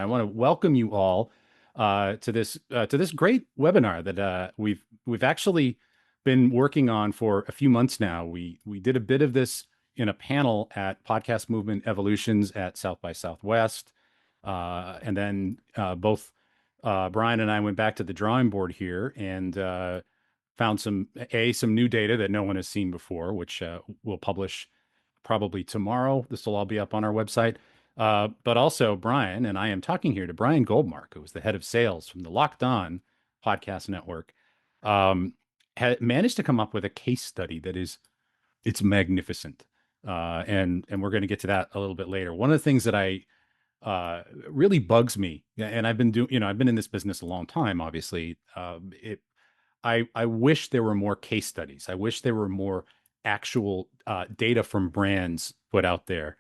I want to welcome you all to this great webinar that we've actually been working on for a few months now. We did a bit of this in a panel at Podcast Movement Evolutions at South by Southwest, and then both Bryan and I went back to the drawing board here and found some new data that no one has seen before, which we'll publish probably tomorrow. This will all be up on our website. But also, Bryan and I am talking here to Bryan Goldmark, who is the head of sales from the Locked On Podcast Network, had managed to come up with a case study that it's magnificent, and we're going to get to that a little bit later. One of the things that I really bugs me, and I've been in this business a long time. Obviously, I wish there were more case studies. I wish there were more actual data from brands put out there.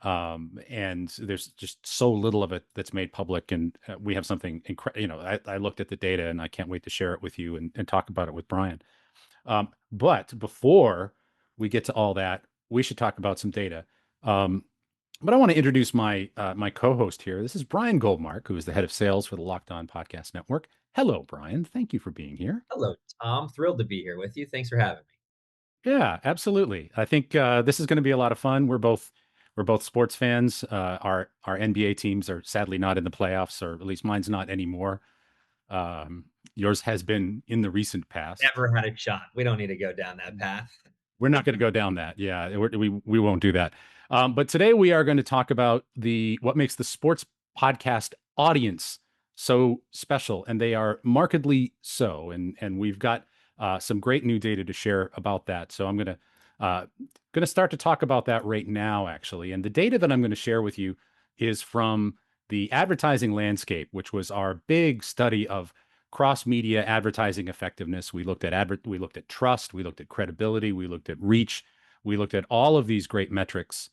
And there's just so little of it that's made public. And we have something incredible. I looked at the data and I can't wait to share it with you and talk about it with Bryan. But before we get to all that, we should talk about some data. But I want to introduce my co-host here. This is Bryan Goldmark, who is the head of sales for the Locked On Podcast Network. Hello, Bryan. Thank you for being here. Hello, Tom. Thrilled to be here with you. Thanks for having me. Yeah, absolutely. I think this is going to be a lot of fun. We're both sports fans. Our NBA teams are sadly not in the playoffs, or at least mine's not anymore. Yours has been in the recent past. Never had a shot. We don't need to go down that path. We're not going to go down that. Yeah, we won't do that. But today we are going to talk about the what makes the sports podcast audience so special, and they are markedly so. And we've got some great new data to share about that. So I'm going to start to talk about that right now, actually. And the data that I'm going to share with you is from the advertising landscape, which was our big study of cross media advertising effectiveness. We looked at trust, we looked at credibility, we looked at reach, we looked at all of these great metrics,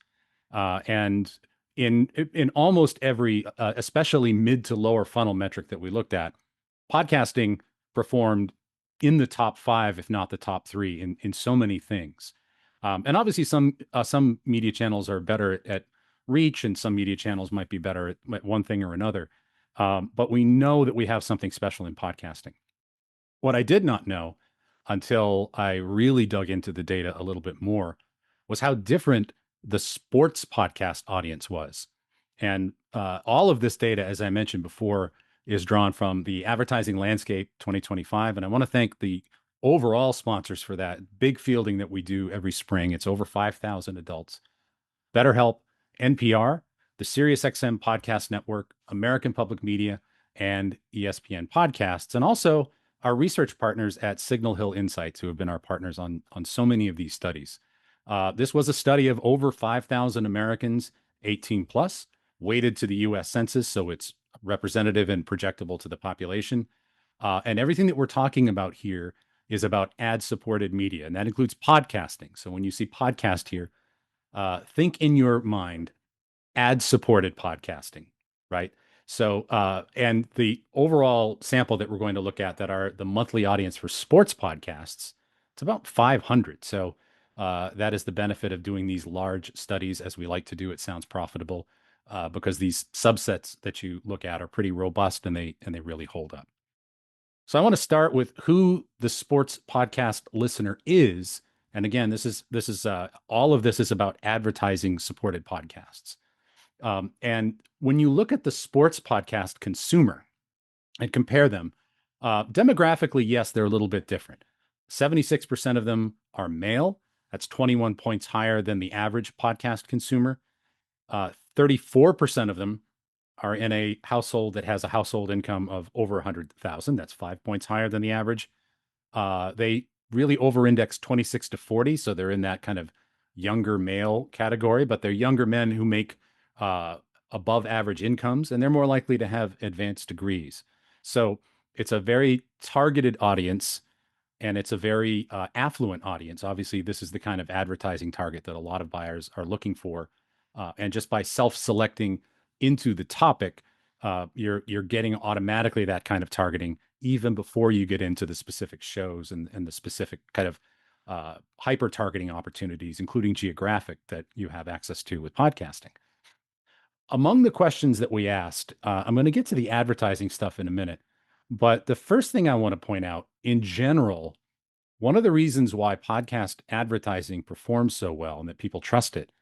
and in almost every, especially mid to lower funnel metric that we looked at, podcasting performed in the top five, if not the top three, in so many things. And obviously, some media channels are better at reach, and some media channels might be better at one thing or another. But we know that we have something special in podcasting. What I did not know until I really dug into the data a little bit more was how different the sports podcast audience was. And all of this data, as I mentioned before, is drawn from the Advertising Landscape 2025. And I want to thank the overall sponsors for that big fielding that we do every spring. It's over 5,000 adults. BetterHelp, NPR, the SiriusXM Podcast Network, American Public Media, and ESPN Podcasts, and also our research partners at Signal Hill Insights, who have been our partners on so many of these studies. This was a study of over 5,000 Americans, 18 plus, weighted to the U.S. Census, so it's representative and projectable to the population. And everything that we're talking about here is about ad-supported media, and that includes podcasting. So when you see podcast here, think in your mind ad-supported podcasting, right? So, and the overall sample that we're going to look at that are the monthly audience for sports podcasts, it's about 500. So that is the benefit of doing these large studies as we like to do. It sounds profitable because these subsets that you look at are pretty robust and they really hold up. So I want to start with who the sports podcast listener is. And again, this is all of this is about advertising supported podcasts. And when you look at the sports podcast consumer and compare them, demographically, yes, they're a little bit different. 76% of them are male. That's 21 points higher than the average podcast consumer. 34% of them are in a household that has a household income of over 100,000. That's 5 points higher than the average. They really over-index 26 to 40, so they're in that kind of younger male category, but they're younger men who make above average incomes, and they're more likely to have advanced degrees. So it's a very targeted audience, and it's a very affluent audience. Obviously, this is the kind of advertising target that a lot of buyers are looking for. And just by self-selecting into the topic, you're getting automatically that kind of targeting even before you get into the specific shows and the specific kind of hyper targeting opportunities, including geographic, that you have access to with podcasting. among the questions that we asked, I'm going to get to the advertising stuff in a minute. But the first thing I want to point out in general, one of the reasons why podcast advertising performs so well and that people trust it,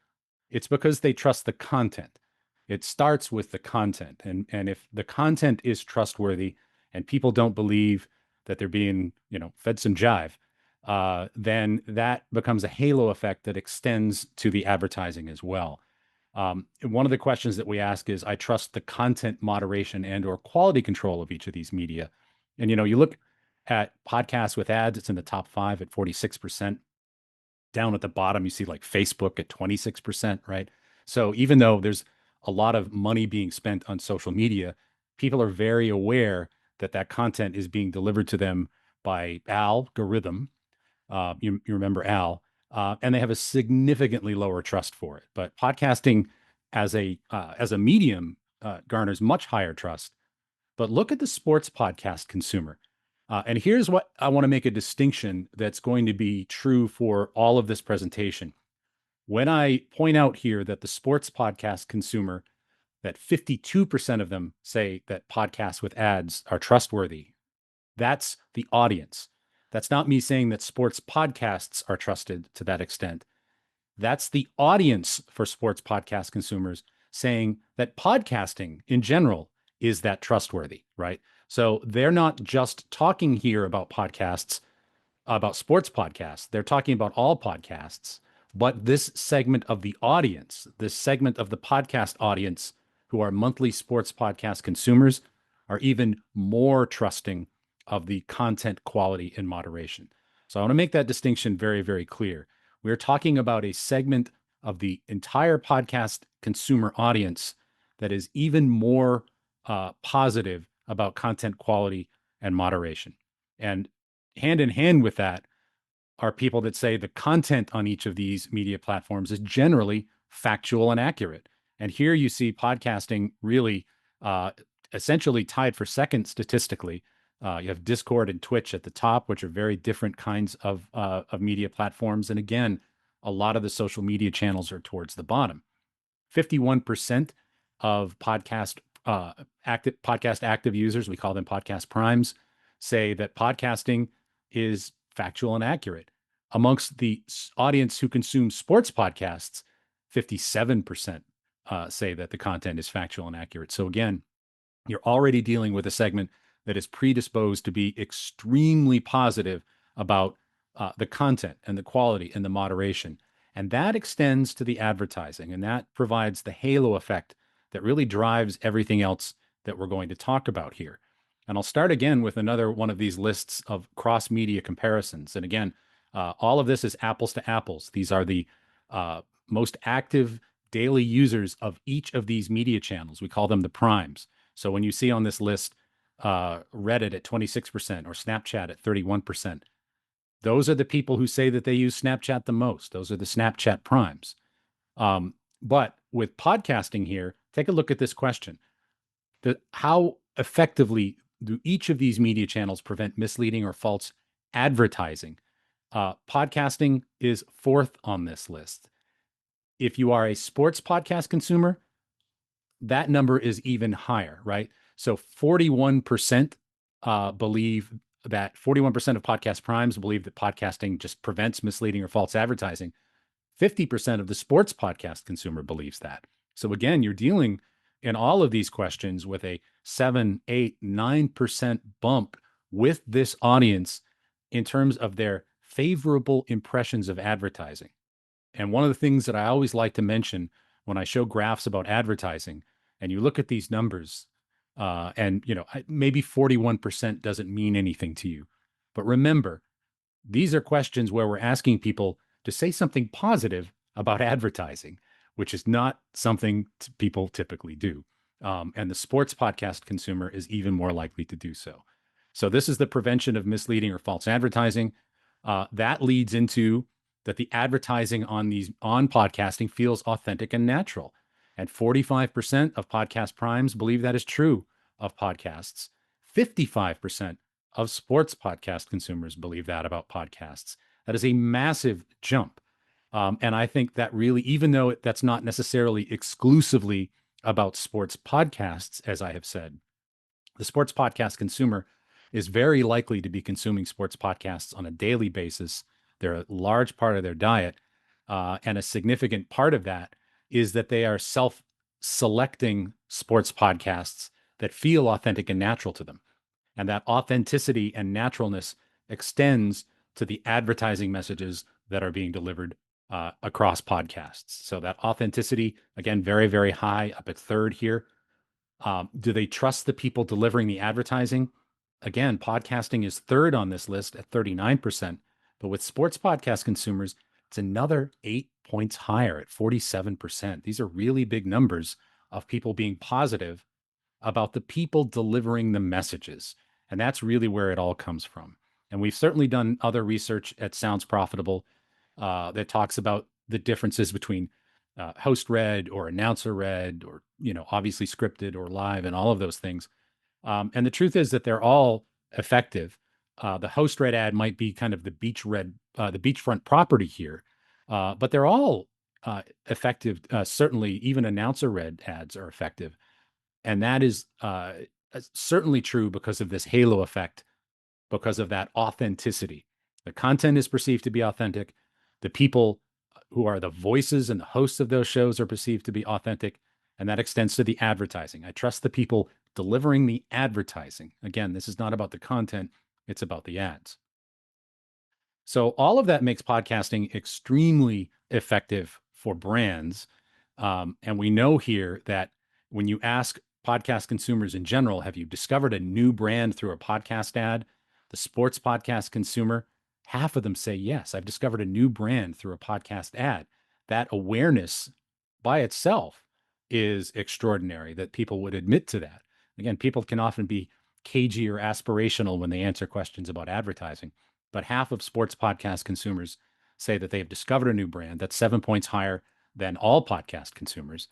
it's because they trust the content. It starts with the content. And if the content is trustworthy and people don't believe that they're being, fed some jive, then that becomes a halo effect that extends to the advertising as well. One of the questions that we ask is, I trust the content moderation and or quality control of each of these media. And, you look at podcasts with ads, it's in the top five at 46%. Down at the bottom, you see like Facebook at 26%, right? So even though there's a lot of money being spent on social media, people are very aware that that content is being delivered to them by algorithm. You remember Al, and they have a significantly lower trust for it. But podcasting as a medium garners much higher trust. But look at the sports podcast consumer. And here's what I want to make a distinction that's going to be true for all of this presentation. When I point out here that the sports podcast consumer, that 52% of them say that podcasts with ads are trustworthy, that's the audience. That's not me saying that sports podcasts are trusted to that extent. That's the audience for sports podcast consumers saying that podcasting in general is that trustworthy, right? So they're not just talking here about podcasts, about sports podcasts. They're talking about all podcasts. But this segment of the audience, this segment of the podcast audience who are monthly sports podcast consumers, are even more trusting of the content quality and moderation. So I want to make that distinction very, very clear. We're talking about a segment of the entire podcast consumer audience that is even more positive about content quality and moderation. And hand in hand with that are people that say the content on each of these media platforms is generally factual and accurate. And here you see podcasting really essentially tied for second statistically. You have Discord and Twitch at the top, which are very different kinds of media platforms. And again, a lot of the social media channels are towards the bottom. 51% of podcast active users, we call them podcast primes, say that podcasting is factual and accurate. Amongst the audience who consume sports podcasts, 57% say that the content is factual and accurate. So again, you're already dealing with a segment that is predisposed to be extremely positive about the content and the quality and the moderation. And that extends to the advertising, and that provides the halo effect that really drives everything else that we're going to talk about here. And I'll start again with another one of these lists of cross media comparisons. And again, all of this is apples to apples. These are the most active daily users of each of these media channels. We call them the primes. So when you see on this list Reddit at 26% or Snapchat at 31%, those are the people who say that they use Snapchat the most. Those are the Snapchat primes. But with podcasting here, take a look at this question. How effectively do each of these media channels prevent misleading or false advertising? Podcasting is fourth on this list. If you are a sports podcast consumer, that number is even higher, right? So 41% believe that 41% of podcast primes believe that podcasting just prevents misleading or false advertising. 50% of the sports podcast consumer believes that. So again, you're dealing in all of these questions with a 7, 8, 9% bump with this audience in terms of their favorable impressions of advertising. And one of the things that I always like to mention when I show graphs about advertising, and you look at these numbers, and maybe 41% doesn't mean anything to you, but remember, these are questions where we're asking people to say something positive about advertising, which is not something people typically do. And the sports podcast consumer is even more likely to do so. So this is the prevention of misleading or false advertising. That leads into that the advertising on podcasting feels authentic and natural. And 45% of podcast primes believe that is true of podcasts. 55% of sports podcast consumers believe that about podcasts. That is a massive jump. And I think that really, even though that's not necessarily exclusively about sports podcasts, as I have said, the sports podcast consumer is very likely to be consuming sports podcasts on a daily basis. They're a large part of their diet. And a significant part of that is that they are self selecting sports podcasts that feel authentic and natural to them. And that authenticity and naturalness extends to the advertising messages that are being delivered across podcasts. So that authenticity, again, very, very high, up at third here. Do they trust the people delivering the advertising? Again, podcasting is third on this list at 39%. But with sports podcast consumers, it's another 8 points higher at 47%. These are really big numbers of people being positive about the people delivering the messages. And that's really where it all comes from. And we've certainly done other research at Sounds Profitable that talks about the differences between host read or announcer read, or obviously scripted or live, and all of those things. And the truth is that they're all effective. The host read ad might be kind of the the beachfront property here, but they're all effective. Certainly, even announcer read ads are effective, and that is certainly true because of this halo effect, because of that authenticity. The content is perceived to be authentic. The people who are the voices and the hosts of those shows are perceived to be authentic. And that extends to the advertising. I trust the people delivering the advertising. Again, this is not about the content, it's about the ads. So all of that makes podcasting extremely effective for brands. And we know here that when you ask podcast consumers in general, have you discovered a new brand through a podcast ad? The sports podcast consumer, half of them say, yes, I've discovered a new brand through a podcast ad. That awareness by itself is extraordinary, that people would admit to that. Again, people can often be cagey or aspirational when they answer questions about advertising, but half of sports podcast consumers say that they have discovered a new brand. That's 7 points higher than all podcast consumers.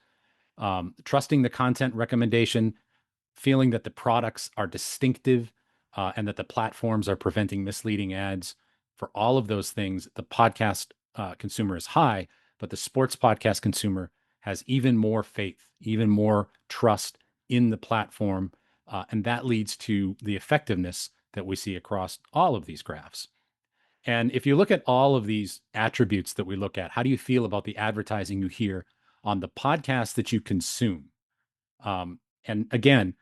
Trusting the content recommendation, feeling that the products are distinctive and that the platforms are preventing misleading ads. For all of those things, the podcast consumer is high, but the sports podcast consumer has even more faith, even more trust in the platform. And that leads to the effectiveness that we see across all of these graphs. And if you look at all of these attributes that we look at, how do you feel about the advertising you hear on the podcast that you consume? And again,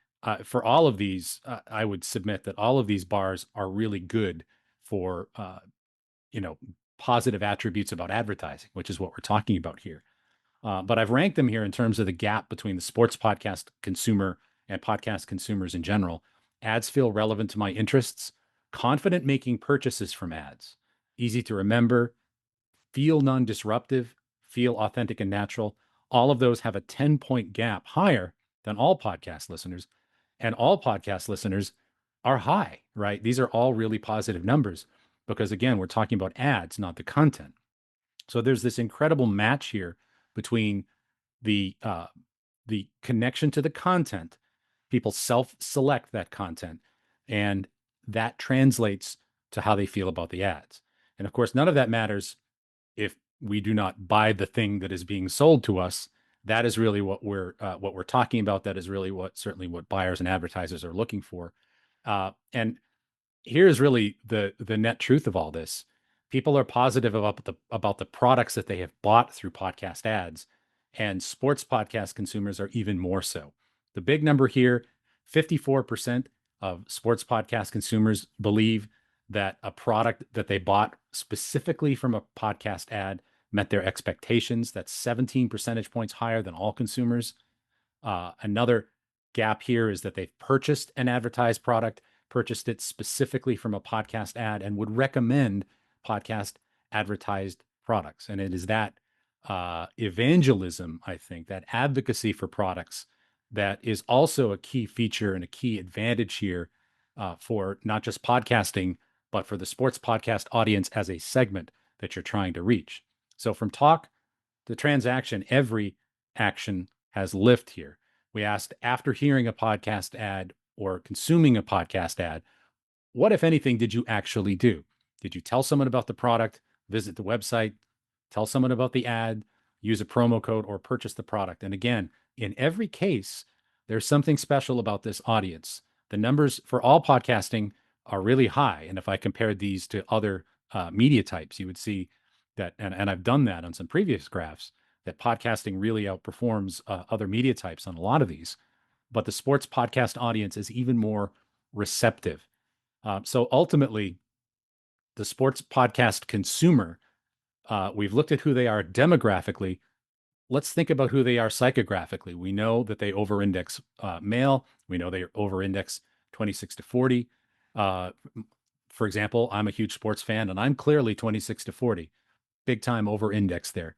for all of these, I would submit that all of these bars are really good for you know positive attributes about advertising, which is what we're talking about here. But I've ranked them here in terms of the gap between the sports podcast consumer and podcast consumers in general. Ads feel relevant to my interests. Confident making purchases from ads. Easy to remember. Feel non-disruptive. Feel authentic and natural. All of those have a 10-point gap higher than all podcast listeners. And all podcast listeners are high, right? These are all really positive numbers because, again, we're talking about ads, not the content. So there's this incredible match here between the connection to the content. People self-select that content, and that translates to how they feel about the ads. And of course, none of that matters if we do not buy the thing that is being sold to us. That is really what we're talking about. That is really certainly what buyers and advertisers are looking for. And here's really the net truth of all this. People are positive about the products that they have bought through podcast ads, and sports podcast consumers are even more so. The big number here, 54% of sports podcast consumers believe that a product that they bought specifically from a podcast ad met their expectations. That's 17 percentage points higher than all consumers. Another gap here is that they've purchased an advertised product, purchased it specifically from a podcast ad, and would recommend podcast advertised products. And it is that evangelism, I think, that advocacy for products that is also a key feature and a key advantage here for not just podcasting, but for the sports podcast audience as a segment that you're trying to reach. So from talk to transaction, every action has lift here. We asked, after hearing a podcast ad or consuming a podcast ad, what, if anything, did you actually do? Did you tell someone about the product, visit the website, tell someone about the ad, use a promo code, or purchase the product? And again, in every case, there's something special about this audience. The numbers for all podcasting are really high. And if I compared these to other media types, you would see that, and I've done that on some previous graphs, that podcasting really outperforms other media types on a lot of these. But the sports podcast audience is even more receptive. So ultimately, the sports podcast consumer, we've looked at who they are demographically. Let's think about who they are psychographically. We know that they over-index male. We know they over-index 26 to 40. Uh, for example, I'm a huge sports fan, and I'm clearly 26 to 40, big time over-index there.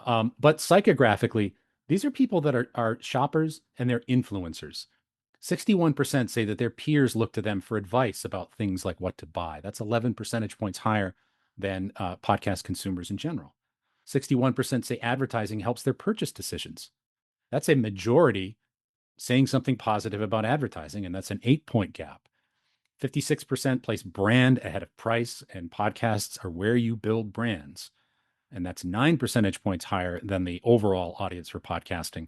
But psychographically, these are people that are shoppers and they're influencers. 61% say that their peers look to them for advice about things like what to buy. That's 11 percentage points higher than podcast consumers in general. 61% say advertising helps their purchase decisions. That's a majority saying something positive about advertising, and that's an 8-point gap. 56% place brand ahead of price, and podcasts are where you build brands. And that's 9 percentage points higher than the overall audience for podcasting.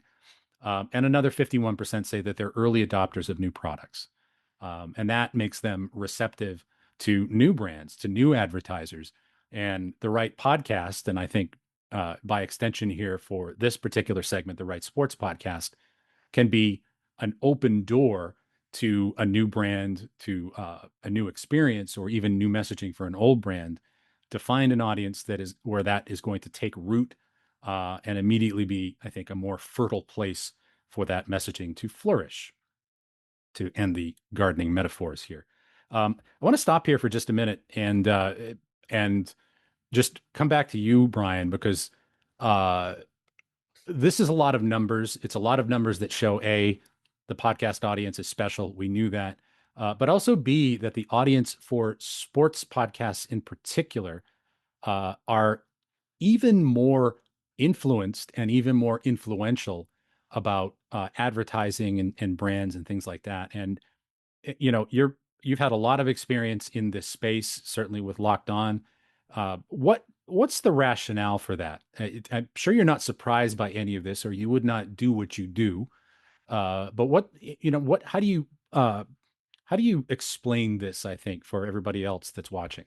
And another 51% say that they're early adopters of new products. And that makes them receptive to new brands, to new advertisers, and the right podcast. And I think by extension here for this particular segment, the right sports podcast can be an open door to a new brand, to a new experience, or even new messaging for an old brand, to find an audience that is where that is going to take root and immediately be, I think, a more fertile place for that messaging to flourish, to end the gardening metaphors here. I want to stop here for just a minute and just come back to you, Bryan, because uh, this is a lot of numbers. It's a lot of numbers that show the podcast audience is special. We knew that, but also B, that the audience for sports podcasts in particular are even more influenced and even more influential about advertising and brands and things like that. And you've had a lot of experience in this space, certainly with Locked On. What's the rationale for that? I'm sure you're not surprised by any of this, or you would not do what you do. But how do you explain this? I think for everybody else that's watching.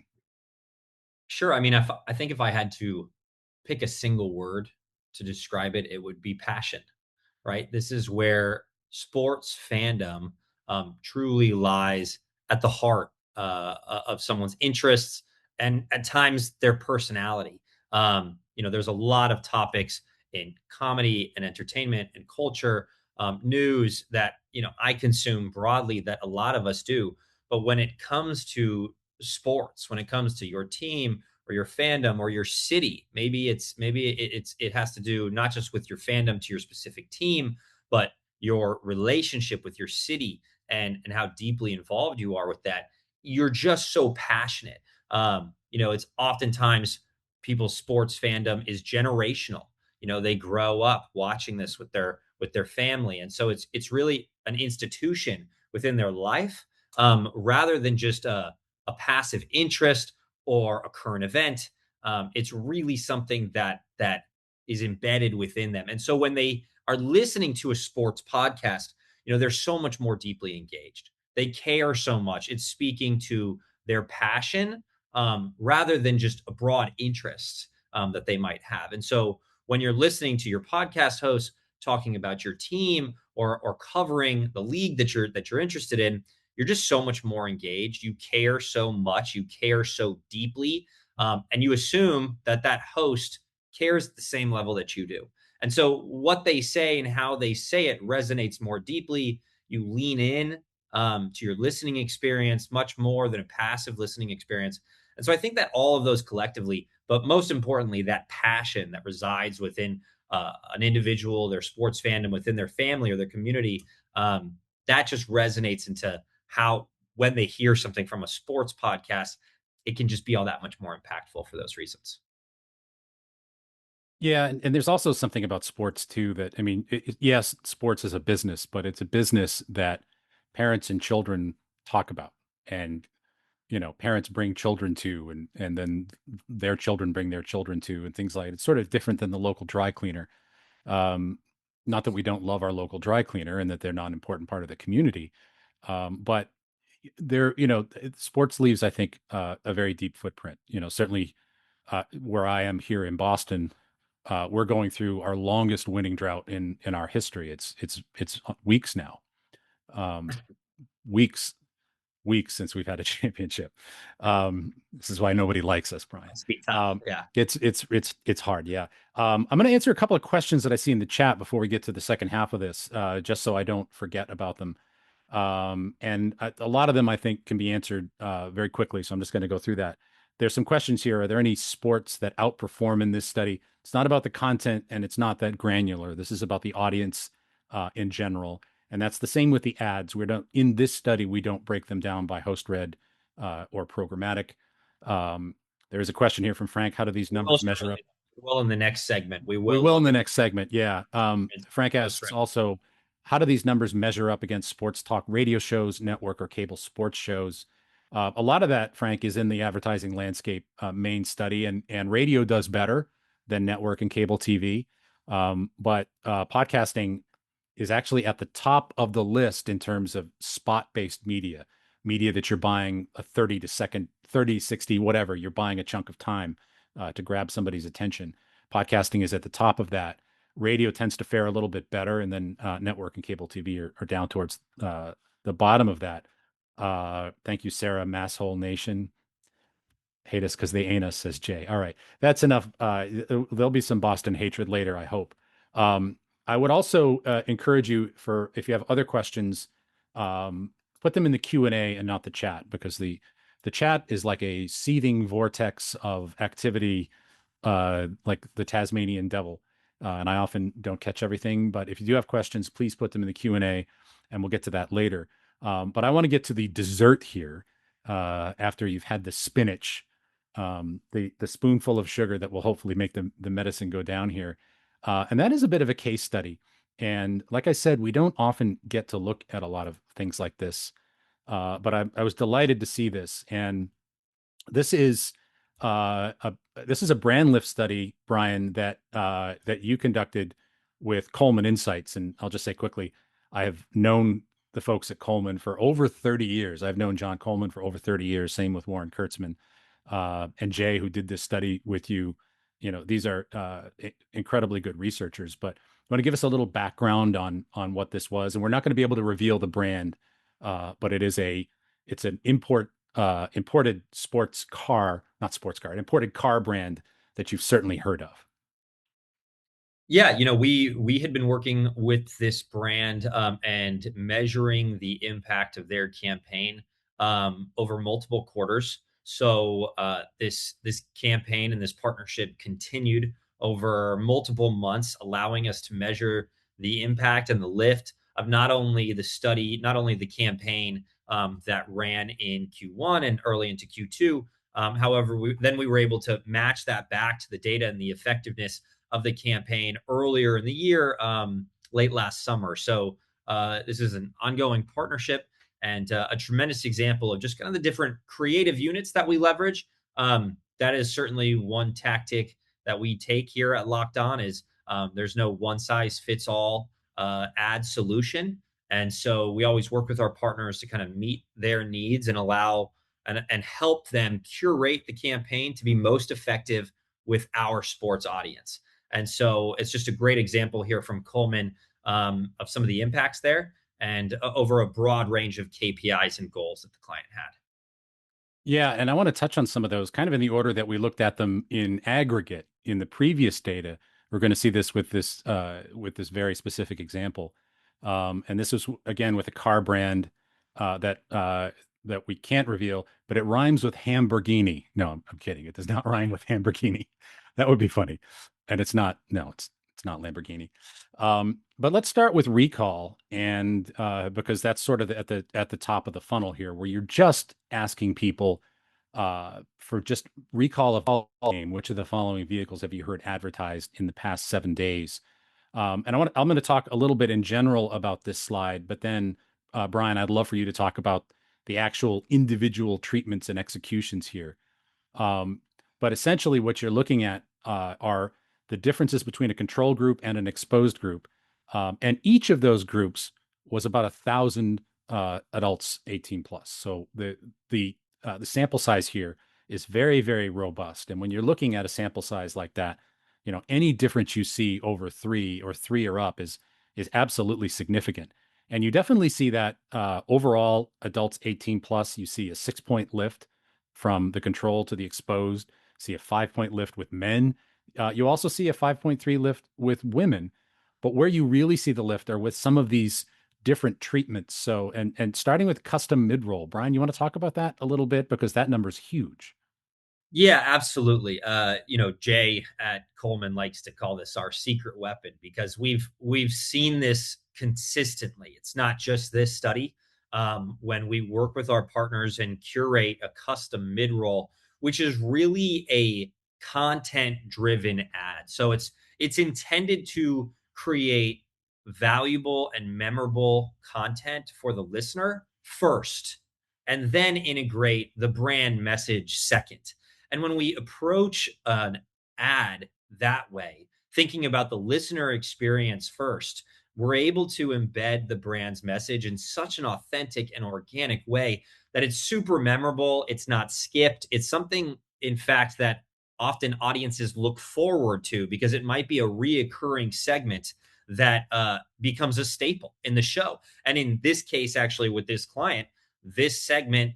Sure. I mean, I think if I had to pick a single word to describe it, it would be passion, right? This is where sports fandom truly lies at the heart of someone's interests and at times their personality. There's a lot of topics in comedy and entertainment and culture, news that I consume broadly that a lot of us do. But when it comes to sports, when it comes to your team or your fandom or your city, it has to do not just with your fandom to your specific team, but your relationship with your city and how deeply involved you are with that. You're just so passionate. It's oftentimes people's sports fandom is generational. They grow up watching this with their family, and so it's really an institution within their life, rather than just a passive interest or a current event. It's really something that is embedded within them. And so when they are listening to a sports podcast, they're so much more deeply engaged. They care so much. It's speaking to their passion, rather than just a broad interest that they might have. And so when you're listening to your podcast host talking about your team or covering the league that you're interested in, you're just so much more engaged. You care so much. You care so deeply. And you assume that host cares at the same level that you do. And so what they say and how they say it resonates more deeply. You lean in to your listening experience much more than a passive listening experience. And so I think that all of those collectively, but most importantly, that passion that resides within an individual, their sports fandom, within their family or their community, that just resonates into how, when they hear something from a sports podcast, it can just be all that much more impactful for those reasons. Yeah, and there's also something about sports too that I mean, yes, sports is a business, but it's a business that parents and children talk about, and parents bring children to, and then their children bring their children to, and things like it. It's sort of different than the local dry cleaner. Um, Not that we don't love our local dry cleaner and that they're not an important part of the community, but they're, sports leaves, I think, a very deep footprint. Certainly where I am here in Boston, we're going through our longest winning drought in our history. It's weeks now, um, weeks since we've had a championship. This is why nobody likes us, Brian. Must be tough. Um, Yeah. it's hard, yeah. I'm going to answer a couple of questions that I see in the chat before we get to the second half of this, just so I don't forget about them. And a lot of them I think can be answered very quickly. So I'm just going to go through that. There's some questions here. Are there any sports that outperform in this study? It's not about the content and it's not that granular. This is about the audience in general. And that's the same with the ads. We don't, in this study, we don't break them down by host read or programmatic. Um, there's a question here from Frank. How do these We will numbers measure up? certainly. We will in the next segment. We We will will in look the at next segment. Yeah. Frank post. asks also, how do these numbers measure up against sports talk radio shows, network or cable sports shows? A lot of that, Frank, is in the advertising landscape main study, and radio does better than network and cable TV. But podcasting is actually at the top of the list in terms of spot-based media that you're buying a 30 to second, 30, 60, whatever. You're buying a chunk of time to grab somebody's attention. Podcasting is at the top of that. Radio tends to fare a little bit better, and then network and cable TV are down towards the bottom of that. Thank you, Sarah. Masshole Nation. Hate us because they ain't us, says Jay. All right, that's enough. There'll be some Boston hatred later, I hope. Um, I would also encourage you, for if you have other questions, put them in the Q&A and not the chat, because the chat is like a seething vortex of activity, like the Tasmanian devil. And I often don't catch everything, but if you do have questions, please put them in the Q&A and we'll get to that later. But I want to get to the dessert here after you've had the spinach, the spoonful of sugar that will hopefully make the medicine go down here. And that is a bit of a case study. And like I said, we don't often get to look at a lot of things like this. But I was delighted to see this. And this is this is a brand lift study, Brian, that you conducted with Coleman Insights. And I'll just say quickly, I have known the folks at Coleman for over 30 years. I've known John Coleman for over 30 years. Same with Warren Kurtzman and Jay, who did this study with you. These are incredibly good researchers. But I want to give us a little background on what this was, and we're not going to be able to reveal the brand, but it's an imported an imported car brand that you've certainly heard of. Yeah, we had been working with this brand and measuring the impact of their campaign over multiple quarters. So this campaign and this partnership continued over multiple months, allowing us to measure the impact and the lift of not only the study, not only the campaign that ran in Q1 and early into Q2. However, we were able to match that back to the data and the effectiveness of the campaign earlier in the year, late last summer. So this is an ongoing partnership and a tremendous example of just kind of the different creative units that we leverage. That is certainly one tactic that we take here at Locked On is there's no one size fits all ad solution. And so we always work with our partners to kind of meet their needs and allow and help them curate the campaign to be most effective with our sports audience. And so it's just a great example here from Coleman of some of the impacts there and over a broad range of KPIs and goals that the client had. Yeah, and I want to touch on some of those kind of in the order that we looked at them in aggregate in the previous data. We're going to see this with this very specific example, and this is again with a car brand that we can't reveal, but it rhymes with Hamburgini. No, I'm kidding. It does not rhyme with Hamburgini. That would be funny, and it's not. No, it's not Lamborghini. But let's start with recall, and because that's sort of at the top of the funnel here, where you're just asking people for just recall of all game. Which of the following vehicles have you heard advertised in the past 7 days? And I'm going to talk a little bit in general about this slide, but then Brian, I'd love for you to talk about the actual individual treatments and executions here. But essentially, what you're looking at are the differences between a control group and an exposed group. And each of those groups was about 1,000 adults 18 plus. So the sample size here is very, very robust. And when you're looking at a sample size like that, any difference you see over three or three or up is absolutely significant. And you definitely see that overall adults 18 plus, you see a 6 point lift from the control to the exposed, see a 5 point lift with men. You also see a 5.3 lift with women. But where you really see the lift are with some of these different treatments. So, and starting with custom mid roll, Bryan, you want to talk about that a little bit because that number is huge. Yeah, absolutely. Jay at Coleman likes to call this our secret weapon because we've seen this consistently. It's not just this study. When we work with our partners and curate a custom mid roll, which is really a content driven ad. So it's intended to create valuable and memorable content for the listener first, and then integrate the brand message second. And when we approach an ad that way, thinking about the listener experience first, we're able to embed the brand's message in such an authentic and organic way that it's super memorable. It's not skipped. It's something, in fact, that often audiences look forward to because it might be a reoccurring segment that becomes a staple in the show. And in this case, actually, with this client, this segment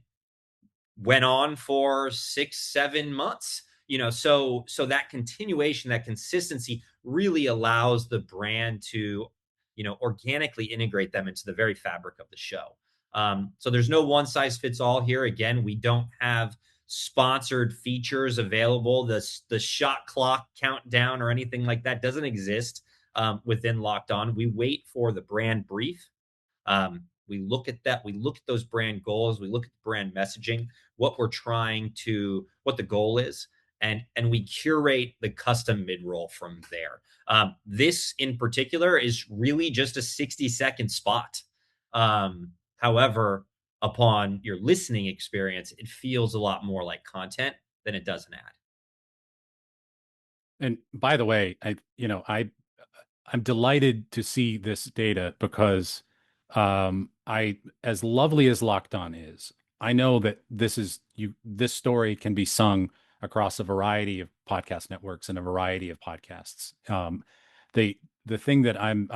went on for 6 7 months, so that continuation, that consistency really allows the brand to organically integrate them into the very fabric of the show. So there's no one size fits all here. Again, we don't have sponsored features available. The shot clock countdown or anything like that doesn't exist within Locked On. We wait for the brand brief. We look at that. We look at those brand goals. We look at the brand messaging, what the goal is, and we curate the custom mid roll from there. This in particular is really just a 60-second spot. However, upon your listening experience, it feels a lot more like content than it does an ad. And by the way, I'm delighted to see this data because as lovely as Locked On is, I know that this story can be sung across a variety of podcast networks and a variety of podcasts. The the thing that I'm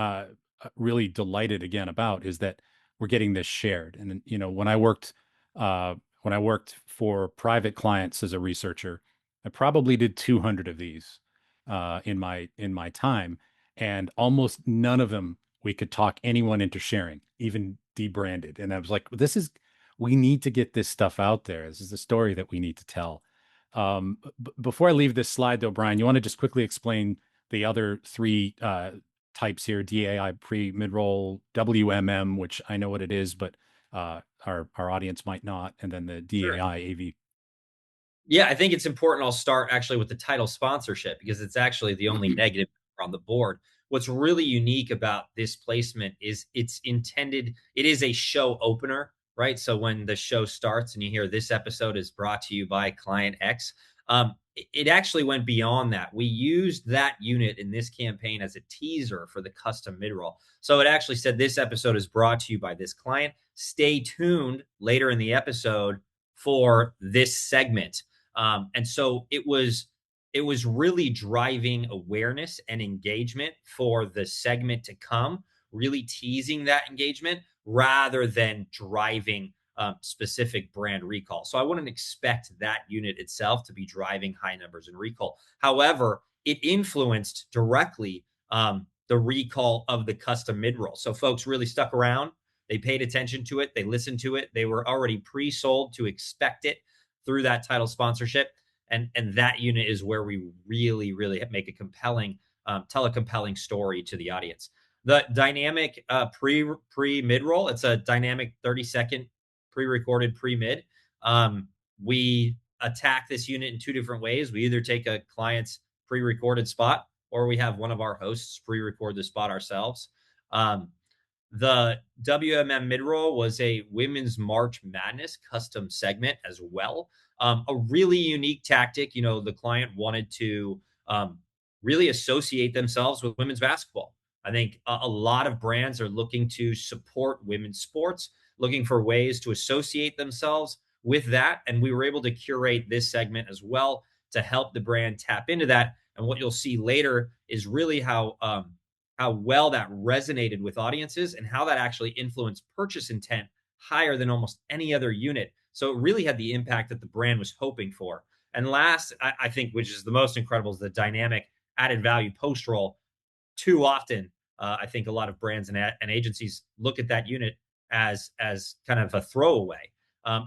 really delighted again about is that we're getting this shared. And uh, when I worked for private clients as a researcher, I probably did 200 of these in my time, and almost none of them we could talk anyone into sharing, even debranded. And I was like, we need to get this stuff out there. This is the story that we need to tell. Before I leave this slide, though, Bryan, you want to just quickly explain the other three types here: DAI, pre, mid roll, WMM, which I know what it is, but our audience might not, and then the Sure. DAI AV. Yeah, I think it's important. I'll start actually with the title sponsorship because it's actually the only negative on the board. What's really unique about this placement is it is a show opener, right? So when the show starts and you hear this episode is brought to you by Client X, it actually went beyond that. We used that unit in this campaign as a teaser for the custom midroll. So it actually said this episode is brought to you by this client. Stay tuned later in the episode for this segment. And so it was really driving awareness and engagement for the segment to come, really teasing that engagement rather than driving specific brand recall. So I wouldn't expect that unit itself to be driving high numbers in recall. However, it influenced directly the recall of the custom midroll. So folks really stuck around. They paid attention to it. They listened to it. They were already pre-sold to expect it through that title sponsorship. And that unit is where we really make a compelling, tell a compelling story to the audience. The dynamic pre mid roll, it's a dynamic 30-second pre-recorded pre-mid. We attack this unit in two different ways. We either take a client's pre-recorded spot or we have one of our hosts pre-record the spot ourselves. The WMM midroll was a Women's March Madness custom segment as well. A really unique tactic. The client wanted to really associate themselves with women's basketball. I think a lot of brands are looking to support women's sports, looking for ways to associate themselves with that. And we were able to curate this segment as well to help the brand tap into that. And what you'll see later is really how well that resonated with audiences and how that actually influenced purchase intent higher than almost any other unit. So it really had the impact that the brand was hoping for. And last, I think, which is the most incredible, is the dynamic added value post roll. Too often, I think a lot of brands and agencies look at that unit as kind of a throwaway.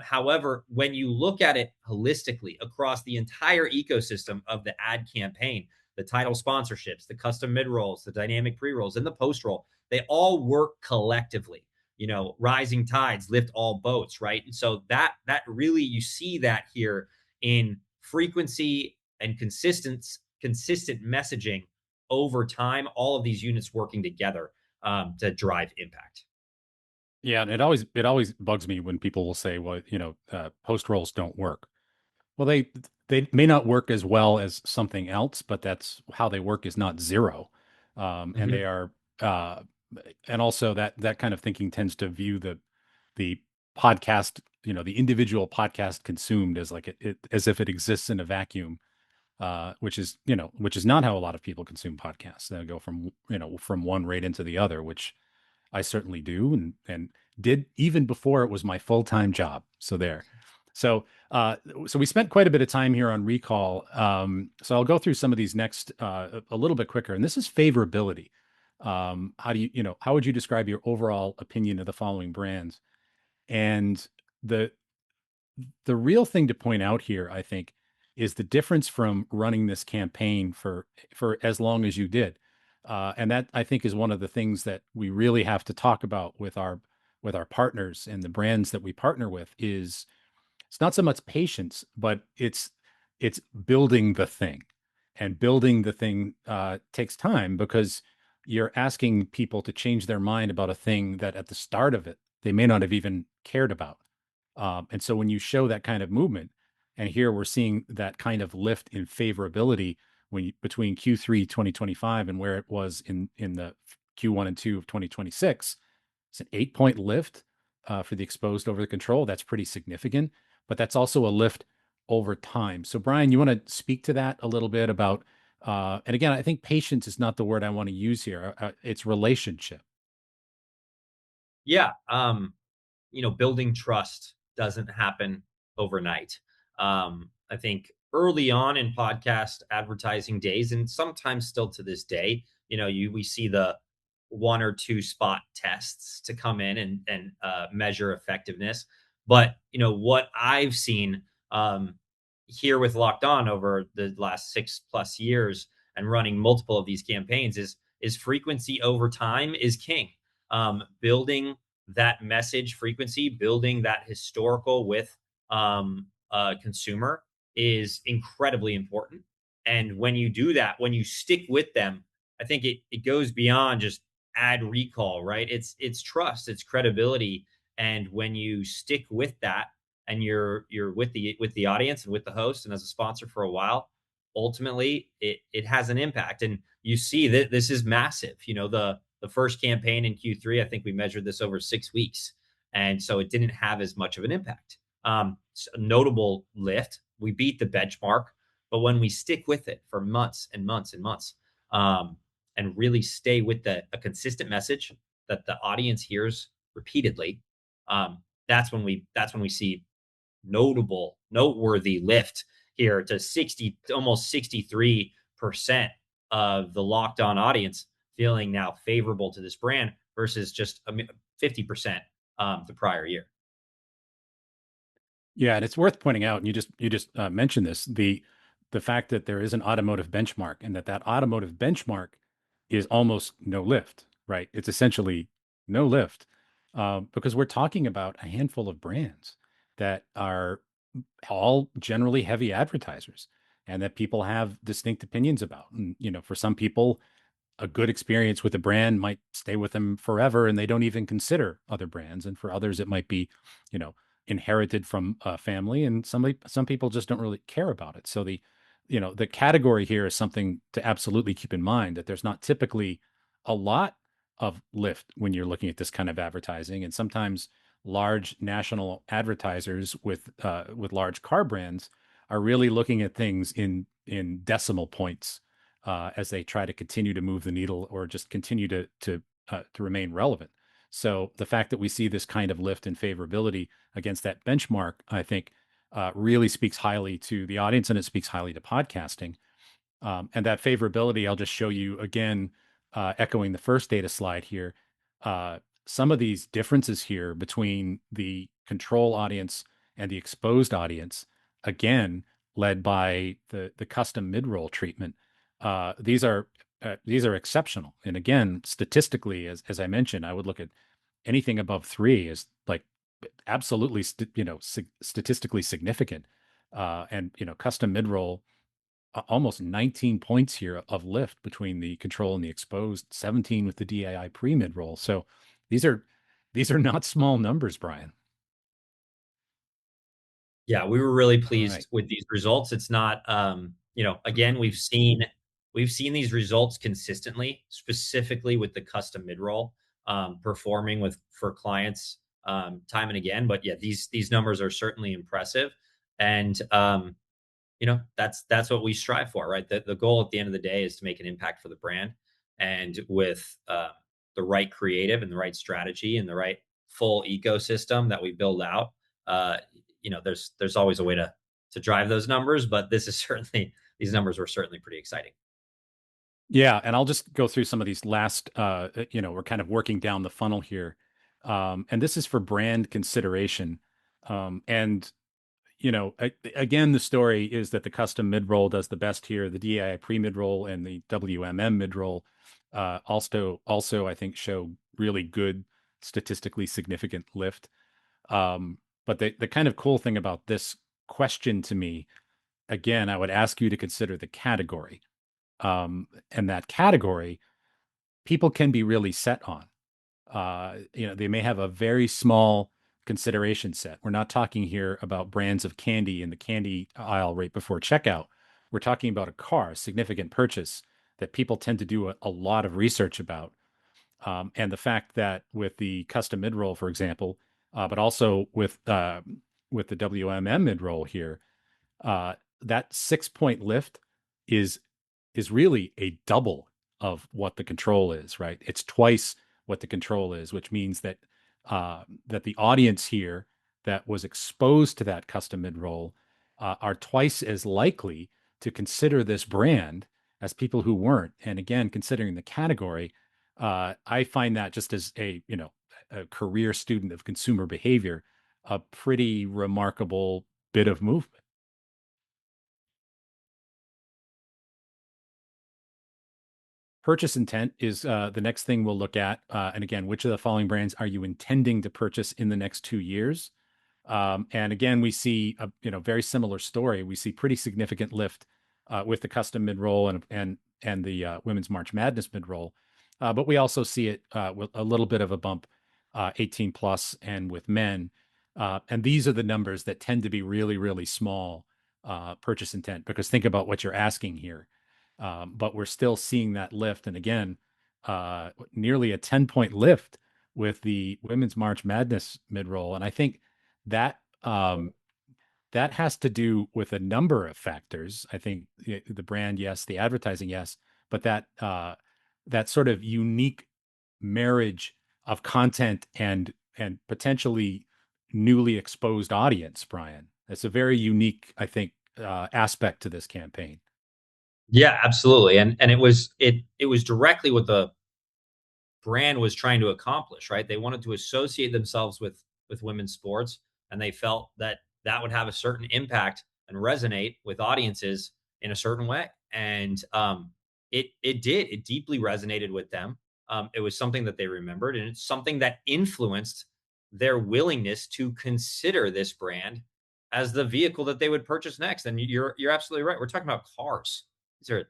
However, when you look at it holistically across the entire ecosystem of the ad campaign, the title sponsorships, the custom mid rolls, the dynamic pre rolls, and the post roll, they all work collectively. You know, rising tides lift all boats, right? And so that really, you see that here in frequency and consistent messaging over time, all of these units working together to drive impact. Yeah, and it always bugs me when people will say, well, post rolls don't work. Well, they may not work as well as something else, but that's how they work, is not zero. And Mm-hmm. they are uh and also that kind of thinking tends to view the podcast, the individual podcast consumed as like as if it exists in a vacuum, which is not how a lot of people consume podcasts. They go from one right into the other, which I certainly do, and did even before it was my full-time job. So there. So so we spent quite a bit of time here on recall. So I'll go through some of these next a little bit quicker. And this is favorability. How do how would you describe your overall opinion of the following brands? And the the real thing to point out here, I think, is the difference from running this campaign for as long as you did. And that, I think, is one of the things that we really have to talk about with our partners and the brands that we partner with. Is it's not so much patience, but it's building the thing, and building the thing takes time, because you're asking people to change their mind about a thing that at the start of it they may not have even cared about. And so when you show that kind of movement, and here we're seeing that kind of lift in favorability between Q3 2025 and where it was in the Q1 and 2 of 2026, it's an 8-point lift for the exposed over the control. That's pretty significant, but that's also a lift over time. So Bryan, you want to speak to that a little bit about, and again, I think patience is not the word I want to use here. It's relationship. Yeah. Building trust doesn't happen overnight. I think early on in podcast advertising days, and sometimes still to this day, we see the one or two spot tests to come in and measure effectiveness. But what I've seen here with Locked On over the last 6+ years and running multiple of these campaigns is frequency over time is king. Building that message frequency, building that historical with a consumer is incredibly important. And when you do that, when you stick with them, I think it goes beyond just ad recall, right? It's trust, it's credibility. And when you stick with that and you're with the audience and with the host and as a sponsor for a while, ultimately it has an impact. And you see that this is massive. The first campaign in Q3, I think we measured this over 6 weeks. And so it didn't have as much of an impact. Notable lift. We beat the benchmark, but when we stick with it for months and months and months, and really stay with a consistent message that the audience hears repeatedly, that's when we see noteworthy lift here to 60, almost 63% of the Locked On audience feeling now favorable to this brand versus just 50% the prior year. Yeah, and it's worth pointing out, and you just mentioned this, the fact that there is an automotive benchmark, and that automotive benchmark is almost no lift, right? It's essentially no lift, because we're talking about a handful of brands that are all generally heavy advertisers, and that people have distinct opinions about. And for some people, a good experience with a brand might stay with them forever, and they don't even consider other brands. And for others, it might be, you know, inherited from a family, and some people just don't really care about it. So the category here is something to absolutely keep in mind, that there's not typically a lot of lift when you're looking at this kind of advertising, and sometimes large national advertisers with large car brands are really looking at things in decimal points as they try to continue to move the needle or just continue to remain relevant. So the fact that we see this kind of lift in favorability against that benchmark, I think, really speaks highly to the audience, and it speaks highly to podcasting. And that favorability, I'll just show you again, echoing the first data slide here. Uh, some of these differences here between the control audience and the exposed audience, again, led by the custom mid-roll treatment. These are exceptional. And again, statistically, as I mentioned, I would look at anything above 3 as like absolutely statistically significant. And custom mid-roll, almost 19 points here of lift between the control and the exposed, 17 with the DAI pre mid roll. So these are these are not small numbers, Bryan. Yeah, we were really All right. pleased with these results. It's not, again, we've seen these results consistently, specifically with the custom mid-roll, performing for clients, time and again. But yeah, these numbers are certainly impressive. And that's what we strive for, right? The goal at the end of the day is to make an impact for the brand. And with the right creative and the right strategy and the right full ecosystem that we build out, uh, there's always a way to drive those numbers. But this is certainly these numbers were certainly pretty exciting. Yeah, and I'll just go through some of these last. We're kind of working down the funnel here, and this is for brand consideration. And again, the story is that the custom mid roll does the best here. The DAI pre mid roll and the WMM mid roll also I think show really good statistically significant lift. But the kind of cool thing about this question to me, again, I would ask you to consider the category. And that category, people can be really set on. They may have a very small consideration set. We're not talking here about brands of candy in the candy aisle right before checkout. We're talking about a car, a significant purchase that people tend to do a lot of research about. And the fact that with the custom mid roll, for example, but also with the WMM mid roll here, uh, that 6 point lift is is really a double of what the control is, right? It's twice what the control is, which means that the audience here that was exposed to that custom mid roll are twice as likely to consider this brand as people who weren't. And again, considering the category, I find that just as a career student of consumer behavior, a pretty remarkable bit of movement. Purchase intent is the next thing we'll look at. And again, which of the following brands are you intending to purchase in the next 2 years? And again, we see a very similar story. We see pretty significant lift with the custom mid roll and the women's March Madness mid roll, but we also see it with a little bit of a bump, 18 plus, and with men. And these are the numbers that tend to be really really small purchase intent, because think about what you're asking here. But we're still seeing that lift, and again, nearly a 10 point lift with the women's March Madness mid roll, and I think that that has to do with a number of factors. I think the brand, yes, the advertising, yes, but that sort of unique marriage of content and potentially newly exposed audience, Bryan. It's a very unique, I think, aspect to this campaign. Yeah, absolutely. And it was directly what the brand was trying to accomplish, right? They wanted to associate themselves with women's sports, and they felt that that would have a certain impact and resonate with audiences in a certain way. And it did. It deeply resonated with them. It was something that they remembered, and it's something that influenced their willingness to consider this brand as the vehicle that they would purchase next. And you're absolutely right. We're talking about cars. These are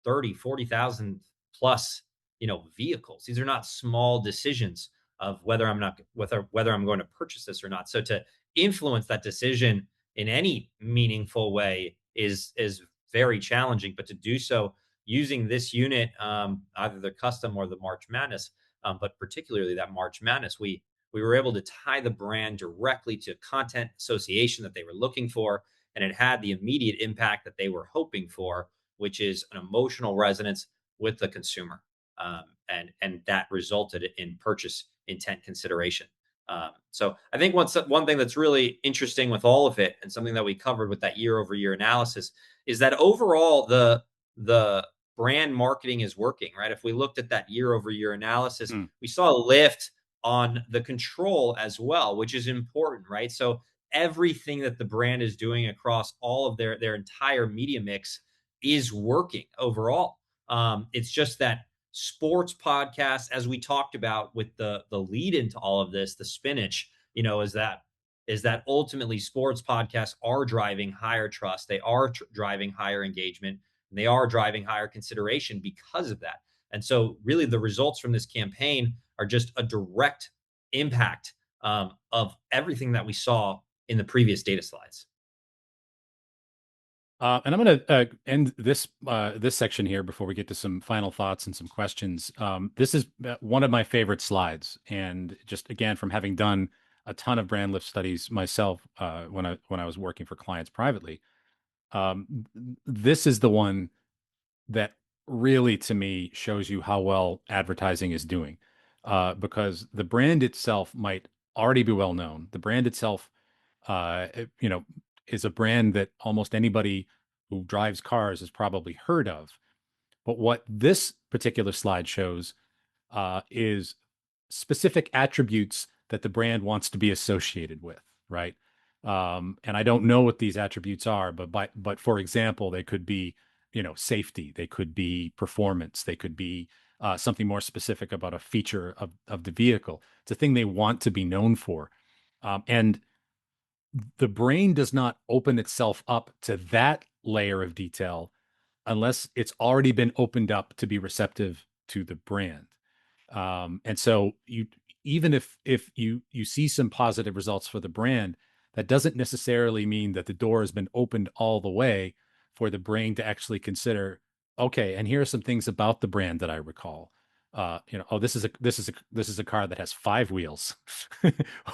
30, 40,000 plus, vehicles. These are not small decisions of whether I'm going to purchase this or not. So to influence that decision in any meaningful way is very challenging, but to do so using this unit, either the custom or the March Madness, but particularly that March Madness, we were able to tie the brand directly to content association that they were looking for, and it had the immediate impact that they were hoping for, which is an emotional resonance with the consumer, and that resulted in purchase intent consideration. So I think one thing that's really interesting with all of it, and something that we covered with that year over year analysis, is that overall the brand marketing is working, right? If we looked at that year over year analysis, Mm. we saw a lift on the control as well, which is important, right? So everything that the brand is doing across all of their entire media mix is working overall. It's just that sports podcast, as we talked about with the lead into all of this, the spinach, is that ultimately sports podcasts are driving higher trust, they are driving higher engagement, and they are driving higher consideration because of that. And so, really, the results from this campaign are just a direct impact, of everything that we saw in the previous data slides. And I'm going to end this section here before we get to some final thoughts and some questions. This is one of my favorite slides, and just again from having done a ton of brand lift studies myself when I was working for clients privately, this is the one that really to me shows you how well advertising is doing, because the brand itself might already be well known. The brand itself, you know, is a brand that almost anybody who drives cars has probably heard of. But what this particular slide shows is specific attributes that the brand wants to be associated with, right? And I don't know what these attributes are, but for example, they could be, safety, they could be performance, they could be something more specific about a feature of the vehicle. It's a thing they want to be known for, and the brain does not open itself up to that layer of detail unless it's already been opened up to be receptive to the brand. And so even if you see some positive results for the brand, that doesn't necessarily mean that the door has been opened all the way for the brain to actually consider, okay, and here are some things about the brand that I recall. Oh, this is a car that has five wheels,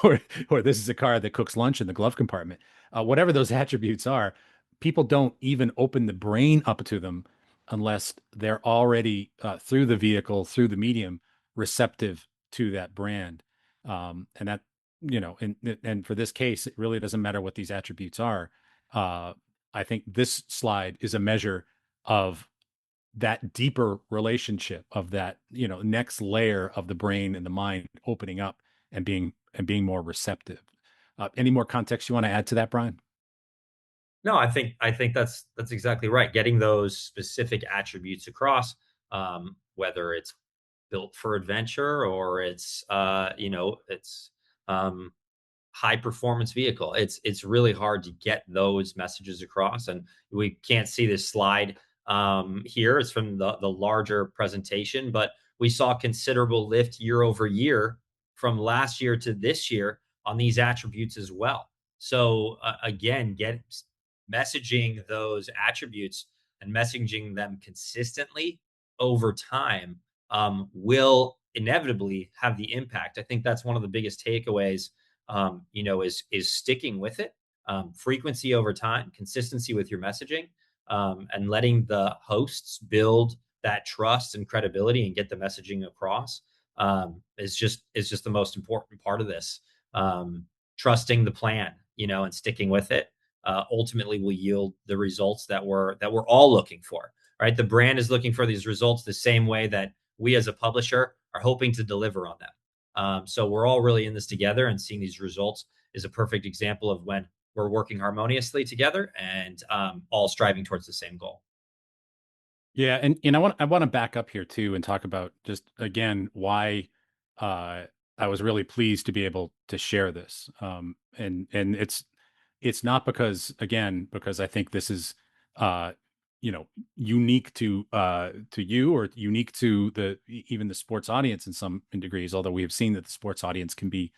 or this is a car that cooks lunch in the glove compartment. Whatever those attributes are, people don't even open the brain up to them unless they're already through the vehicle, through the medium, receptive to that brand. And that, and for this case, it really doesn't matter what these attributes are. Uh, I think this slide is a measure of that deeper relationship, of that, next layer of the brain and the mind opening up and being more receptive. Any more context you want to add to that, Bryan? No, I think that's exactly right. Getting those specific attributes across, whether it's built for adventure or it's um, high performance vehicle. It's really hard to get those messages across, and we can't see this slide here. It's from the larger presentation, but we saw considerable lift year over year from last year to this year on these attributes as well. So again, get messaging those attributes and messaging them consistently over time, will inevitably have the impact. I think that's one of the biggest takeaways, is sticking with it, frequency over time, consistency with your messaging, and letting the hosts build that trust and credibility and get the messaging across, is just the most important part of this. Trusting the plan, and sticking with it, ultimately will yield the results that we're all looking for. Right, the brand is looking for these results the same way that we as a publisher are hoping to deliver on them. So we're all really in this together, and seeing these results is a perfect example of when we're working harmoniously together and, all striving towards the same goal. Yeah, and I want to back up here too and talk about just again why uh, I was really pleased to be able to share this. And it's not because I think this is uh, unique to you, or unique to even the sports audience in some degrees. Although we have seen that the sports audience can be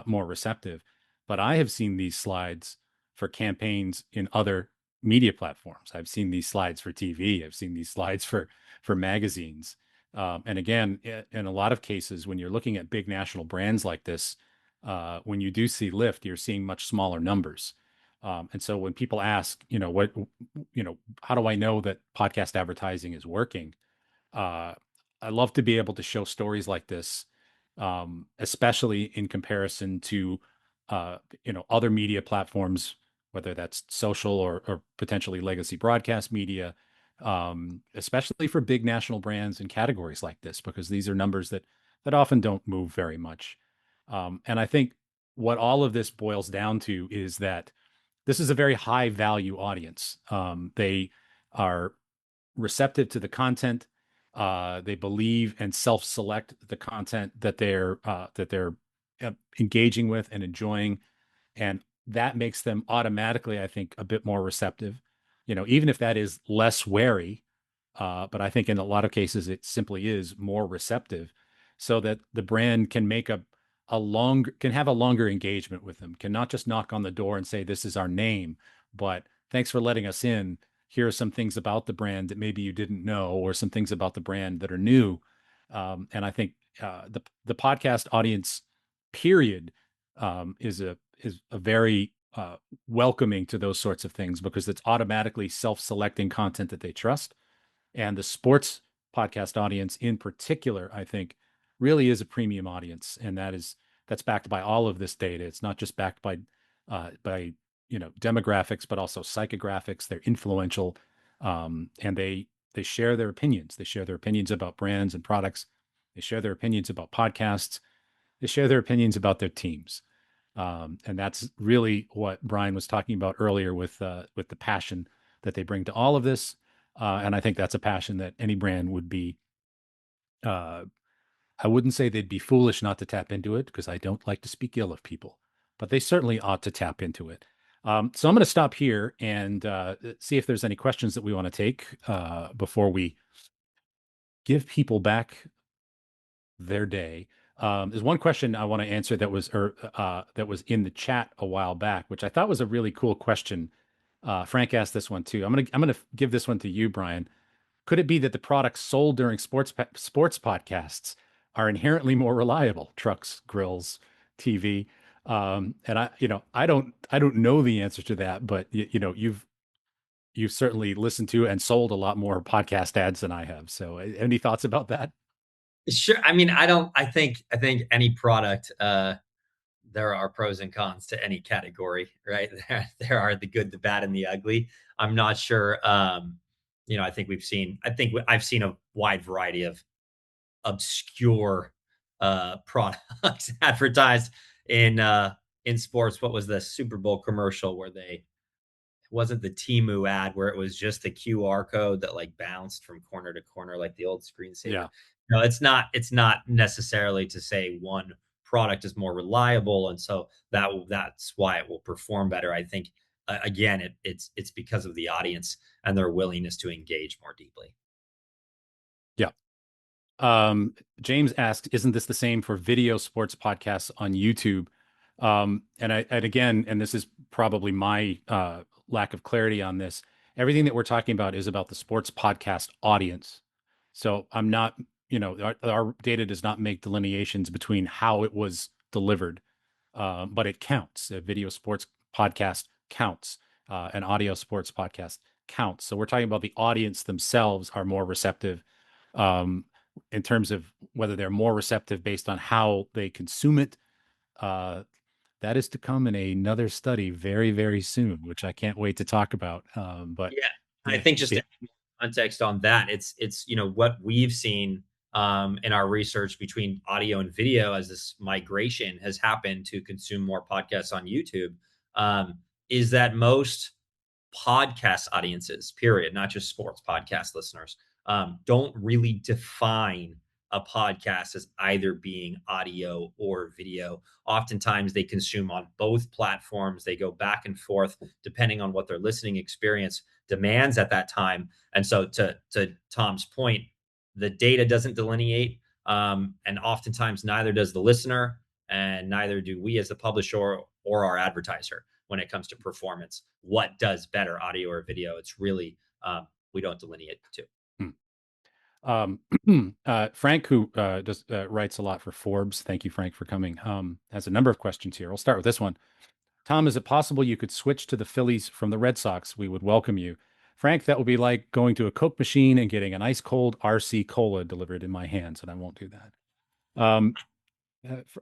more receptive, but I have seen these slides for campaigns in other media platforms. I've seen these slides for TV. I've seen these slides for magazines. And again, in a lot of cases, when you're looking at big national brands like this, when you do see lift, you're seeing much smaller numbers. And so when people ask, how do I know that podcast advertising is working? uh, I love to be able to show stories like this, especially in comparison to other media platforms, whether that's social or potentially legacy broadcast media, especially for big national brands and categories like this, because these are numbers that often don't move very much. And I think what all of this boils down to is that this is a very high value audience. They are receptive to the content. They believe and self-select the content that they're engaging with and enjoying, and that makes them automatically, I think, a bit more receptive. Even if that is less wary, but I think in a lot of cases it simply is more receptive, so that the brand can make can have a longer engagement with them, can not just knock on the door and say, this is our name, but thanks for letting us in. Here are some things about the brand that maybe you didn't know, or some things about the brand that are new. And I think the podcast audience, period, is a very welcoming to those sorts of things, because it's automatically self-selecting content that they trust. And the sports podcast audience in particular, I think, really is a premium audience, and that's backed by all of this data. It's not just backed by demographics, but also psychographics. They're influential, and they share their opinions. They share their opinions about brands and products. They share their opinions about podcasts. They share their opinions about their teams. And that's really what Bryan was talking about earlier with the passion that they bring to all of this. And I think that's a passion that any brand would be. Uh, I wouldn't say they'd be foolish not to tap into it, because I don't like to speak ill of people, but they certainly ought to tap into it. So I'm going to stop here and see if there's any questions that we want to take before we give people back their day. There's one question I want to answer that was in the chat a while back, which I thought was a really cool question. Frank asked this one too. I'm gonna give this one to you, Bryan. Could it be that the products sold during sports podcasts are inherently more reliable? Trucks, grills, TV. And I don't know the answer to that, but you've certainly listened to and sold a lot more podcast ads than I have. So, any thoughts about that? Sure. I mean, I don't. I think any product. There are pros and cons to any category, right? There are the good, the bad, and the ugly. I'm not sure. I think we've seen. I think I've seen a wide variety of obscure products advertised in sports. What was the Super Bowl commercial where they wasn't the Timu ad where it was just the QR code that like bounced from corner to corner like the old screensaver. Yeah. No, it's not necessarily to say one product is more reliable and so that's why it will perform better. I think again it's because of the audience and their willingness to engage more deeply. Yeah. James asked, "Isn't this the same for video sports podcasts on YouTube?" And again, and this is probably my lack of clarity on this. Everything that we're talking about is about the sports podcast audience. So I'm not, our data does not make delineations between how it was delivered, but it counts. A video sports podcast counts. An audio sports podcast counts. So we're talking about the audience themselves are more receptive. In terms of whether they're more receptive based on how they consume it, uh, that is to come in another study very, very soon, which I can't wait to talk about. But Yeah. I yeah, think just yeah, to add more context on that, it's what we've seen in our research between audio and video as this migration has happened to consume more podcasts on YouTube, is that most podcast audiences, period, not just sports podcast listeners, don't really define a podcast as either being audio or video. Oftentimes, they consume on both platforms. They go back and forth depending on what their listening experience demands at that time. And so, to Tom's point, the data doesn't delineate, and oftentimes neither does the listener. and neither do we as the publisher or our advertiser when it comes to performance. What does better, audio or video? It's really we don't delineate the two. Hmm. Frank, who does writes a lot for Forbes, thank you, Frank, for coming, has a number of questions here. We'll start with this one. Tom, is it possible you could switch to the Phillies from the Red Sox? We would welcome you. Frank, that would be like going to a Coke machine and getting an ice cold RC Cola delivered in my hands, and I won't do that.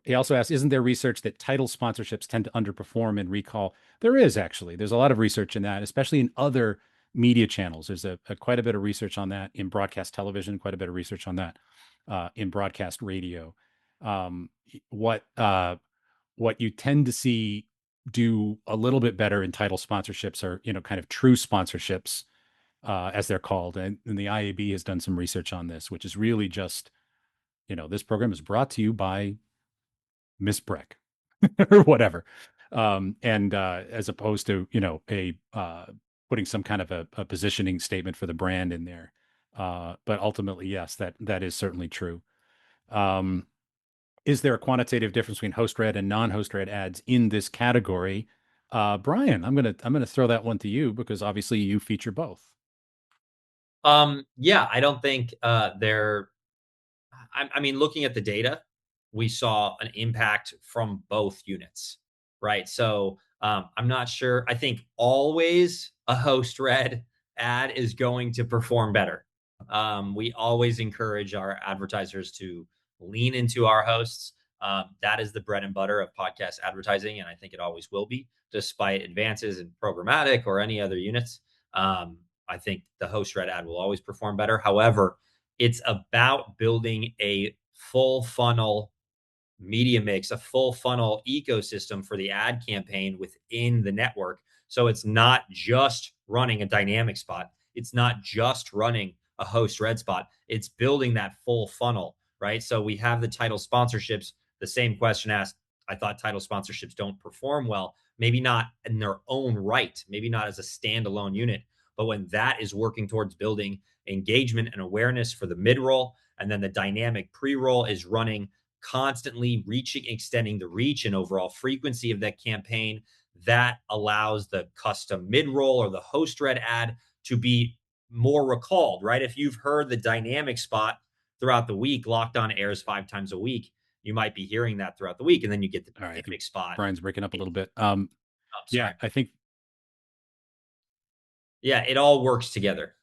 He also asks, isn't there research that title sponsorships tend to underperform in recall? There is actually. There's a lot of research in that, especially in other media channels. There's quite a bit of research on that in broadcast television, quite a bit of research on that in broadcast radio. Um, what what you tend to see do a little bit better in title sponsorships are, kind of true sponsorships, as they're called. And the IAB has done some research on this, which is really just, this program is brought to you by Miss Breck or whatever. And as opposed to, a putting some kind of a positioning statement for the brand in there. But ultimately, yes, that is certainly true. Um, is there a quantitative difference between host read and non-host read ads in this category? Bryan, I'm gonna throw that one to you because obviously you feature both. Yeah, I don't think they're I mean, looking at the data, we saw an impact from both units, right? So I'm not sure. I think always a host read ad is going to perform better. We always encourage our advertisers to lean into our hosts. That is the bread and butter of podcast advertising, and I think it always will be, despite advances in programmatic or any other units. I think the host read ad will always perform better. However, it's about building a full funnel media mix, a full funnel ecosystem for the ad campaign within the network. So it's not just running a dynamic spot. It's not just running a host red spot. It's building that full funnel, right? So we have the title sponsorships. The same question asked, I thought title sponsorships don't perform well. Maybe not in their own right, maybe not as a standalone unit, but when that is working towards building engagement and awareness for the mid roll, and then the dynamic pre roll is running constantly reaching, extending the reach and overall frequency of that campaign, that allows the custom mid roll or the host read ad to be more recalled, right? If you've heard the dynamic spot throughout the week, Locked On airs 5 times a week, you might be hearing that throughout the week. And then you get the All right, I think dynamic spot. Bryan's breaking up a little bit. Oh, Yeah, sorry. I think. Yeah, it all works together.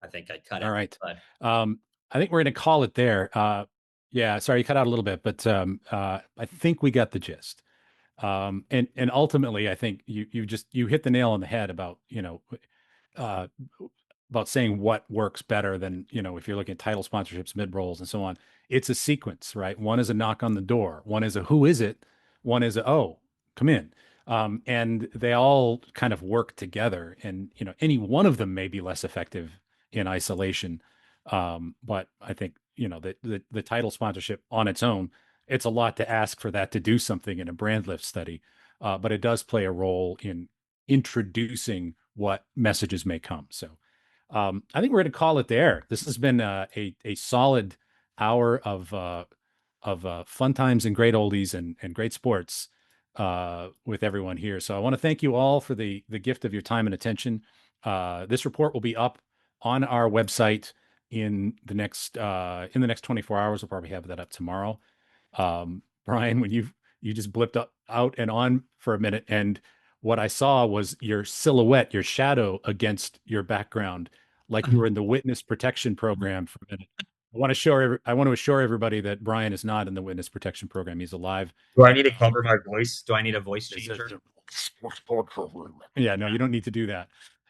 I think I cut All out, right. but I think we're going to call it there. Yeah, sorry, you cut out a little bit, but I think we got the gist. And ultimately, I think you hit the nail on the head about, uh, about saying what works better than, if you're looking at title sponsorships, mid rolls, and so on. It's a sequence, right? One is a knock on the door. One is a who is it? One is a, oh, come in. And they all kind of work together. And, any one of them may be less effective in isolation. But I think, the title sponsorship on its own, it's a lot to ask for that to do something in a brand lift study. But it does play a role in introducing what messages may come. So I think we're going to call it there. This has been a solid hour of fun times and great oldies and great sports with everyone here. So I want to thank you all for the gift of your time and attention. This report will be up on our website in the next 24 hours. We'll probably have that up tomorrow. Bryan, when you just blipped up out and on for a minute, and what I saw was your silhouette, your shadow against your background, like you were in the witness protection program for a minute. I want to assure everybody that Bryan is not in the witness protection program. He's alive. do I need to cover my voice? Do I need a voice changer? Yeah, no, you don't need to do that.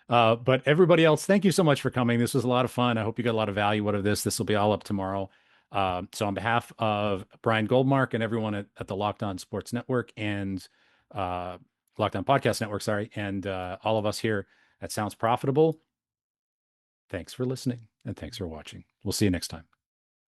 But everybody else, thank you so much for coming. This was a lot of fun. I hope you got a lot of value out of this. This will be all up tomorrow. So on behalf of Bryan Goldmark and everyone at the Locked On Sports Network and Locked On Podcast Network, sorry, and all of us here at Sounds Profitable, thanks for listening and thanks for watching. We'll see you next time.